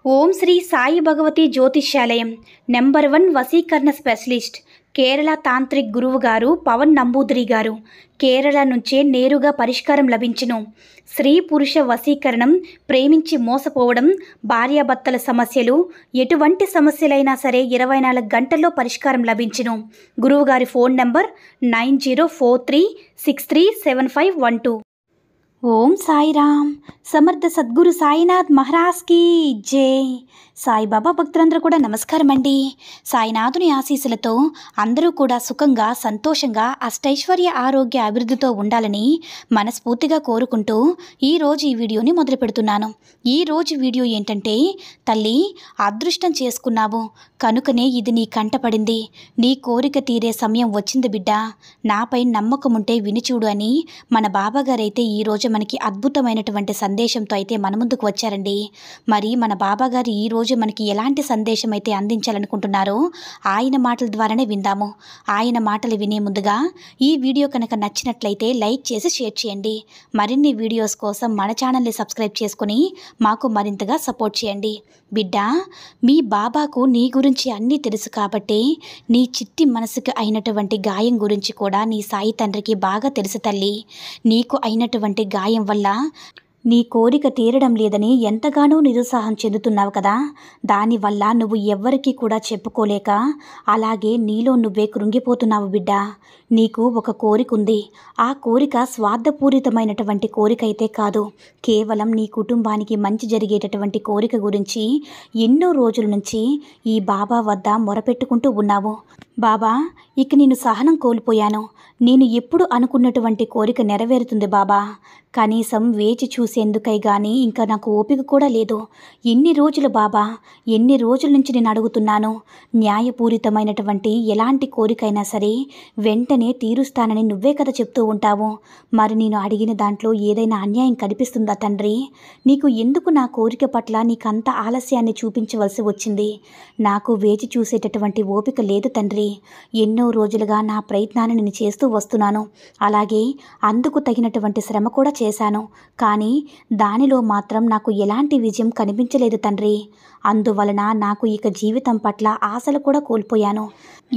ఓం శ్రీ సాయి భగవతి జ్యోతిష్యాలయం నెంబర్ 1 వశీకరణ specialist Kerala tantric గురువు గారు పవన్ నంబూదిరి గారు కేరళ నుంచే నేరుగా పరిష్కారం లభించును. స్త్రీ పురుష వశీకరణం, ప్రేమించి మోసపోవడం, భార్యాభర్తల సమస్యలు, ఎటువంటి సమస్యలైనా సరే 24 గంటల్లో పరిష్కారం లభించును. గురువుగారి ఫోన్ నంబర్ 9043637512. ఓం సాయిరామ్. సమర్థ సద్గురు సాయినాథ్ మహారాజ్ కి జై. సాయిబాబా భక్తులందరూ కూడా నమస్కారం అండి. సాయినాథుని ఆశీస్సులతో అందరూ కూడా సుఖంగా, సంతోషంగా, అష్టైశ్వర్య, ఆరోగ్య, అభివృద్ధితో ఉండాలని మనస్ఫూర్తిగా కోరుకుంటూ ఈరోజు ఈ వీడియోని మొదలు పెడుతున్నాను. ఈరోజు వీడియో ఏంటంటే, తల్లి అదృష్టం చేసుకున్నావు కనుకనే ఇది నీ కంటపడింది. నీ కోరిక తీరే సమయం వచ్చింది బిడ్డ. నాపై నమ్మకం ఉంటే వినిచూడు అని మన బాబాగారైతే ఈరోజు మనకి అద్భుతమైనటువంటి సందేశంతో అయితే మన ముందుకు వచ్చారండి. మరి మన బాబాగారు ఈరోజు మనకి ఎలాంటి సందేశం అయితే అందించాలనుకుంటున్నారో ఆయన మాటల ద్వారానే విందాము. ఆయన మాటలు వినే ముందుగా ఈ వీడియో కనుక నచ్చినట్లయితే లైక్ చేసి షేర్ చేయండి. మరిన్ని వీడియోస్ కోసం మన ఛానల్ని సబ్స్క్రైబ్ చేసుకుని మాకు మరింతగా సపోర్ట్ చేయండి. బిడ్డ, మీ బాబాకు నీ గురించి అన్నీ తెలుసు కాబట్టి నీ చిట్టి మనసుకు అయినటువంటి గాయం గురించి కూడా నీ సాయి తండ్రికి బాగా తెలుసు తల్లి. నీకు అయినటువంటి గాయం వల్ల నీ కోరిక తీరడం లేదని ఎంతగానో నిరుత్సాహం చెందుతున్నావు కదా. దానివల్ల నువ్వు ఎవ్వరికీ కూడా చెప్పుకోలేక అలాగే నీలో నువ్వే కృంగిపోతున్నావు బిడ్డ. నీకు ఒక కోరిక ఉంది. ఆ కోరిక స్వార్థపూరితమైనటువంటి కోరిక అయితే కాదు. కేవలం నీ కుటుంబానికి మంచి జరిగేటటువంటి కోరిక గురించి ఎన్నో రోజుల నుంచి ఈ బాబా వద్ద మొరపెట్టుకుంటూ ఉన్నావు. బాబా, ఇక నేను సహనం కోల్పోయాను. నేను ఎప్పుడు అనుకున్నటువంటి కోరిక నెరవేరుతుంది బాబా. కనీసం వేచి చూసేందుకై కానీ ఇంకా నాకు ఓపిక కూడా లేదు. ఎన్ని రోజులు బాబా, ఎన్ని రోజుల నుంచి నేను అడుగుతున్నాను. న్యాయపూరితమైనటువంటి ఎలాంటి కోరికైనా సరే వెంటనే తీరుస్తానని నువ్వే కదా చెప్తూ ఉంటావు. మరి నేను అడిగిన దాంట్లో ఏదైనా అన్యాయం కనిపిస్తుందా తండ్రి? నీకు ఎందుకు నా కోరిక పట్ల నీకంత ఆలస్యాన్ని చూపించవలసి వచ్చింది? నాకు వేచి చూసేటటువంటి ఓపిక లేదు తండ్రి. ఎన్నో రోజులుగా నా ప్రయత్నాన్ని నేను చేస్తూ వస్తున్నాను. అలాగే అందుకు తగినటువంటి శ్రమ కూడా చేశాను. కానీ దానిలో మాత్రం నాకు ఎలాంటి విజయం కనిపించలేదు తండ్రి. అందువలన నాకు ఇక జీవితం పట్ల ఆశలు కూడా కోల్పోయాను.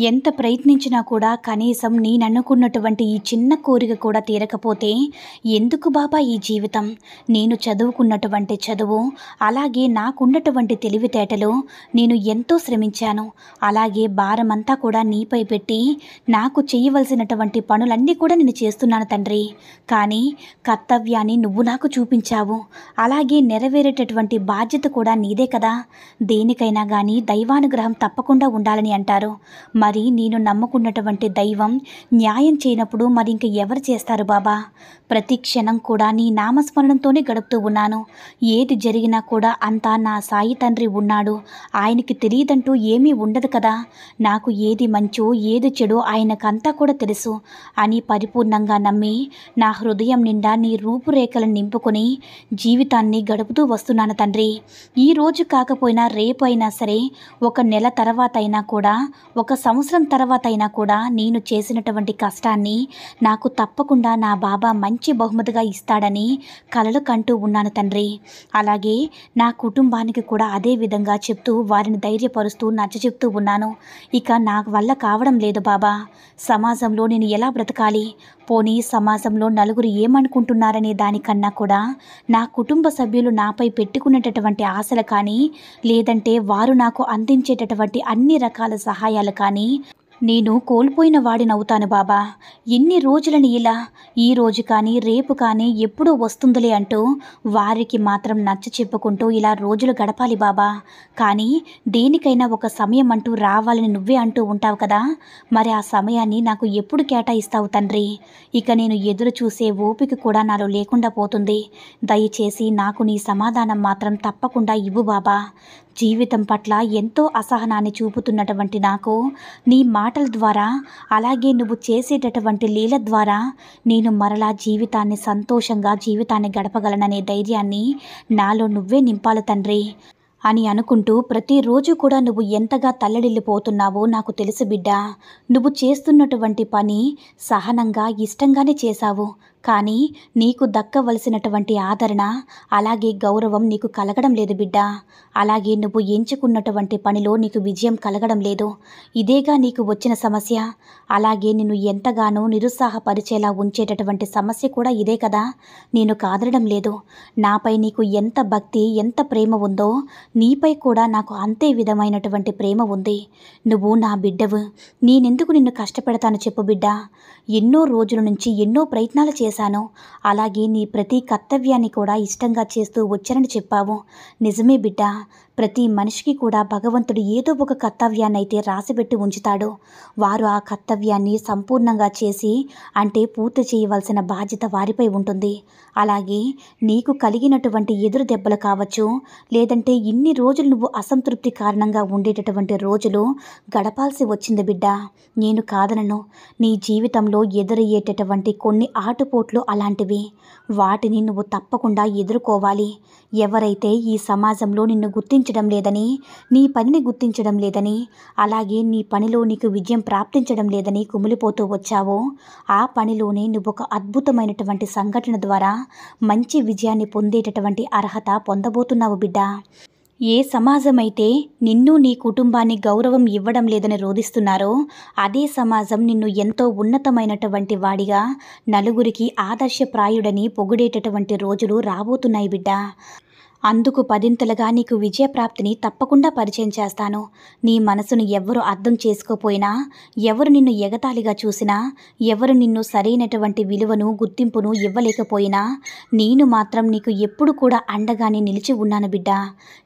ఎంత ప్రయత్నించినా కూడా కనీసం నేననుకున్నటువంటి ఈ చిన్న కోరిక కూడా తీరకపోతే ఎందుకు బాబా ఈ జీవితం? నేను చదువుకున్నటువంటి చదువు, అలాగే నాకున్నటువంటి తెలివితేటలు నేను ఎంతో శ్రమించాను. అలాగే భారమంతా కూడా నీపై పెట్టి నాకు చేయవలసినటువంటి పనులన్నీ కూడా నేను చేస్తున్నాను తండ్రి. కానీ కర్తవ్యాన్ని నువ్వు నాకు చూపించావు. అలాగే నెరవేరేటటువంటి బాధ్యత కూడా నీదే కదా. దేనికైనా కానీ దైవానుగ్రహం తప్పకుండా ఉండాలని అంటారు. మరి నేను నమ్ముకున్నటువంటి దైవం న్యాయం చేయనప్పుడు మరి ఇంక ఎవరు చేస్తారు బాబా? ప్రతి క్షణం కూడా నీ నామస్మరణంతోనే గడుపుతూ ఉన్నాను. ఏది జరిగినా కూడా అంతా నా సాయి తండ్రి ఉన్నాడు, ఆయనకి తెలియదంటూ ఏమీ ఉండదు కదా. నాకు ఏది మంచో ఏది చెడో ఆయనకంతా కూడా తెలుసు అని పరిపూర్ణంగా నమ్మి నా హృదయం నిండా నీ రూపురేఖలను నింపుకొని జీవితాన్ని గడుపుతూ వస్తున్నాను తండ్రి. ఈ రోజు కాకపోయినా రేపు అయినా సరే, ఒక నెల తర్వాత అయినా కూడా, ఒక సంవత్సరం తర్వాత అయినా కూడా నేను చేసినటువంటి కష్టాన్ని నాకు తప్పకుండా నా బాబా మంచి బహుమతిగా ఇస్తాడని కలలు కంటూ ఉన్నాను తండ్రి. అలాగే నా కుటుంబానికి కూడా అదే విధంగా చెప్తూ వారిని ధైర్యపరుస్తూ నచ్చచెప్తూ ఉన్నాను. ఇక నా వల్ల కావడం లేదు బాబా. సమాజంలో నేను ఎలా బ్రతకాలి? పోనీ సమాజంలో నలుగురు ఏమనుకుంటున్నారనే దానికన్నా కూడా నా కుటుంబ సభ్యులు నాపై పెట్టుకునేటటువంటి ఆశలు కానీ, లేదంటే వారు నాకు అందించేటటువంటి అన్ని రకాల సహాయాలు కానీ నేను కోల్పోయిన వాడినవుతాను బాబా. ఎన్ని రోజులని ఇలా, ఈ రోజు కానీ రేపు కానీ ఎప్పుడో వస్తుందిలే అంటూ వారికి మాత్రం నచ్చ చెప్పుకుంటూ ఇలా రోజులు గడపాలి బాబా. కానీ దేనికైనా ఒక సమయం అంటూ రావాలని నువ్వే అంటూ ఉంటావు కదా. మరి ఆ సమయాన్ని నాకు ఎప్పుడు కేటాయిస్తావు తండ్రి? ఇక నేను ఎదురు చూసే ఓపిక కూడా నాలో లేకుండా పోతుంది. దయచేసి నాకు నీ సమాధానం మాత్రం తప్పకుండా ఇవ్వు బాబా. జీవితం పట్ల ఎంతో అసహనాన్ని చూపుతున్నటువంటి నాకు నీ మాటల ద్వారా, అలాగే నువ్వు చేసేటటువంటి లీల ద్వారా నేను మరలా జీవితాన్ని సంతోషంగా జీవితాన్ని గడపగలననే ధైర్యాన్ని నాలో నువ్వే నింపాలి తండ్రి అని అనుకుంటూ ప్రతిరోజు కూడా నువ్వు ఎంతగా తల్లడిల్లిపోతున్నావో నాకు తెలుసు బిడ్డ. నువ్వు చేస్తున్నటువంటి పని సహనంగా, ఇష్టంగానే చేశావు. కానీ నీకు దక్కవలసినటువంటి ఆదరణ అలాగే గౌరవం నీకు కలగడం లేదు బిడ్డ. అలాగే నువ్వు ఎంచుకున్నటువంటి పనిలో నీకు విజయం కలగడం లేదు. ఇదేగా నీకు వచ్చిన సమస్య. అలాగే నిన్ను ఎంతగానో నిరుత్సాహపరిచేలా ఉంచేటటువంటి సమస్య కూడా ఇదే కదా. నేను కాదనడం లేదు. నాపై నీకు ఎంత భక్తి ఎంత ప్రేమ ఉందో నీపై కూడా నాకు అంతే విధమైనటువంటి ప్రేమ ఉంది. నువ్వు నా బిడ్డవు. నేనెందుకు నిన్ను కష్టపెడతాను చెప్పు బిడ్డ. ఎన్నో రోజుల నుంచి ఎన్నో ప్రయత్నాలు చేశాను. అలాగే నీ ప్రతి కర్తవ్యాన్ని కూడా ఇష్టంగా చేస్తూ వచ్చానని చెప్పావు. నిజమే బిడ్డ. ప్రతి మనిషికి కూడా భగవంతుడు ఏదో ఒక కర్తవ్యాన్నైతే రాసిపెట్టి ఉంచుతాడు. వారు ఆ కర్తవ్యాన్ని సంపూర్ణంగా చేసి అంటే పూర్తి చేయవలసిన బాధ్యత వారిపై ఉంటుంది. అలాగే నీకు కలిగినటువంటి ఎదురు దెబ్బలు కావచ్చు, లేదంటే ఇన్ని రోజులు నువ్వు అసంతృప్తి కారణంగా ఉండేటటువంటి రోజులు గడపాల్సి వచ్చింది బిడ్డ. నేను కాదనను. నీ జీవితంలో ఎదురయ్యేటటువంటి కొన్ని ఆటుపోట్లు అలాంటివి. వాటిని నువ్వు తప్పకుండా ఎదుర్కోవాలి. ఎవరైతే ఈ సమాజంలో నిన్ను గుర్తించడం లేదని, నీ పనిని గుర్తించడం లేదని, అలాగే నీ పనిలో నీకు విజయం ప్రాప్తించడం లేదని కుమిలిపోతూ వచ్చావో, ఆ పనిలోనే నువ్వు ఒక అద్భుతమైనటువంటి సంఘటన ద్వారా మంచి విజయాన్ని పొందేటటువంటి అర్హత పొందబోతున్నావు బిడ్డ. ఏ సమాజమైతే నిన్ను నీ కుటుంబాన్ని గౌరవం ఇవ్వడం లేదని రోధిస్తున్నారో, అదే సమాజం నిన్ను ఎంతో ఉన్నతమైనటువంటి వాడిగా, నలుగురికి ఆదర్శప్రాయుడని పొగిడేటటువంటి రోజులు రాబోతున్నాయి బిడ్డ. అందుకు పదింతలుగా నీకు విజయప్రాప్తిని తప్పకుండా పరిచయం చేస్తాను. నీ మనసును ఎవరు అర్థం చేసుకోపోయినా, ఎవరు నిన్ను ఎగతాళిగా చూసినా, ఎవరు నిన్ను సరైనటువంటి విలువను గుర్తింపును ఇవ్వలేకపోయినా, నేను మాత్రం నీకు ఎప్పుడు కూడా అండగానే నిలిచి ఉన్నాను బిడ్డ.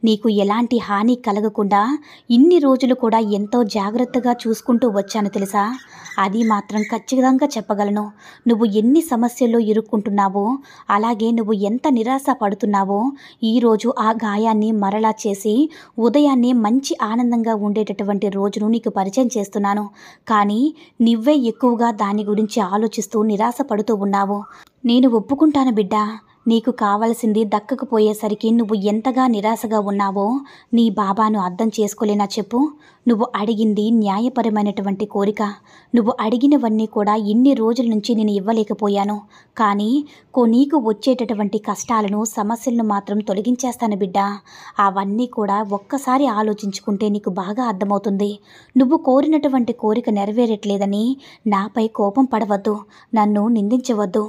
నీకు ఎలాంటి హాని కలగకుండా ఇన్ని రోజులు కూడా ఎంతో జాగ్రత్తగా చూసుకుంటూ వచ్చాను తెలుసా. అది మాత్రం ఖచ్చితంగా చెప్పగలను. నువ్వు ఎన్ని సమస్యల్లో ఇరుక్కుంటున్నావో, అలాగే నువ్వు ఎంత నిరాశ పడుతున్నావో, ఈరోజు ఆ గాయాన్ని మరలా చేసి ఉదయాన్నే మంచి ఆనందంగా ఉండేటటువంటి రోజును నీకు పరిచయం చేస్తున్నాను. కానీ నువ్వే ఎక్కువగా దాని గురించి ఆలోచిస్తూ నిరాశ పడుతూ ఉన్నావు. నేను ఒప్పుకుంటాను బిడ్డ. నీకు కావలసింది దక్కకపోయేసరికి నువ్వు ఎంతగా నిరాశగా ఉన్నావో నీ బాబాను అర్థం చేసుకోలేనా చెప్పు. నువ్వు అడిగింది న్యాయపరమైనటువంటి కోరిక. నువ్వు అడిగినవన్నీ కూడా ఇన్ని రోజుల నుంచి నేను ఇవ్వలేకపోయాను. కానీ నీకు వచ్చేటటువంటి కష్టాలను సమస్యలను మాత్రం తొలగించేస్తాను బిడ్డ. అవన్నీ కూడా ఒక్కసారి ఆలోచించుకుంటే నీకు బాగా అర్థమవుతుంది. నువ్వు కోరినటువంటి కోరిక నెరవేరట్లేదని నాపై కోపం పడవద్దు, నన్ను నిందించవద్దు.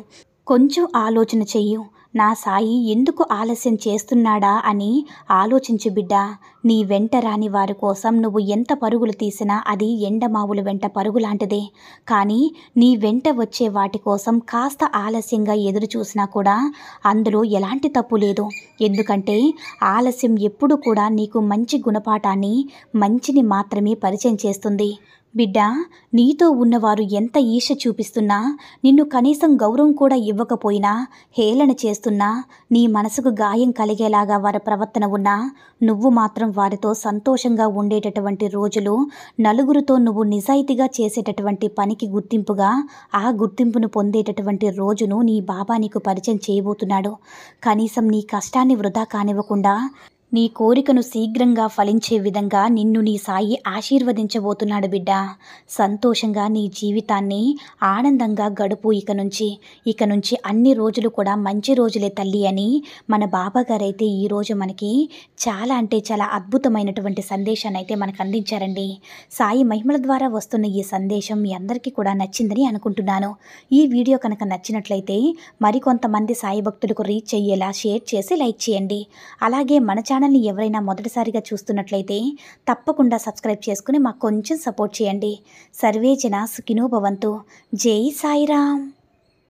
కొంచెం ఆలోచన చెయ్యు. నా సాయి ఎందుకు ఆలస్యం చేస్తున్నాడా అని ఆలోచించు బిడ్డ. నీ వెంట రాని వారి కోసం నువ్వు ఎంత పరుగులు తీసినా అది ఎండమావుల వెంట పరుగు లాంటిదే. కానీ నీ వెంట వచ్చే వాటి కోసం కాస్త ఆలస్యంగా ఎదురు చూసినా కూడా అందులో ఎలాంటి తప్పు లేదు. ఎందుకంటే ఆలస్యం ఎప్పుడు కూడా నీకు మంచి గుణపాఠాన్ని, మంచిని మాత్రమే పరిచయం చేస్తుంది. బిడ్డ, నీతో ఉన్నవారు ఎంత ఈర్ష చూపిస్తున్నా, నిన్ను కనీసం గౌరవం కూడా ఇవ్వకపోయినా, హేళన చేస్తున్నా, నీ మనసుకు గాయం కలిగేలాగా వారి ప్రవర్తన ఉన్నా, నువ్వు మాత్రం వారితో సంతోషంగా ఉండేటటువంటి రోజులు, నలుగురితో నువ్వు నిజాయితీగా చేసేటటువంటి పనికి గుర్తింపుగా ఆ గుర్తింపును పొందేటటువంటి రోజును నీ బాబా నీకు పరిచయం చేయబోతున్నాడు. కనీసం నీ కష్టాన్ని వృధా కానివ్వకుండా నీ కోరికను శీఘ్రంగా ఫలించే విధంగా నిన్ను నీ సాయి ఆశీర్వదించబోతున్నాడు బిడ్డ. సంతోషంగా నీ జీవితాన్ని ఆనందంగా గడుపు. ఇక నుంచి అన్ని రోజులు కూడా మంచి రోజులే తల్లి అని మన బాబాగారైతే ఈరోజు మనకి చాలా అంటే చాలా అద్భుతమైనటువంటి సందేశాన్ని అయితే మనకు అందించారండి. సాయి మహిమల ద్వారా వస్తున్న ఈ సందేశం మీ అందరికీ కూడా నచ్చిందని అనుకుంటున్నాను. ఈ వీడియో కనుక నచ్చినట్లయితే మరికొంతమంది సాయి భక్తులకు రీచ్ అయ్యేలా షేర్ చేసి లైక్ చేయండి. అలాగే మన ఛానల్ని ఎవరైనా మొదటిసారిగా చూస్తున్నట్లయితే తప్పకుండా సబ్స్క్రైబ్ చేసుకుని మాకు కొంచెం సపోర్ట్ చేయండి. సర్వే జన సుఖినో భవంతు. జై సాయిరామ్.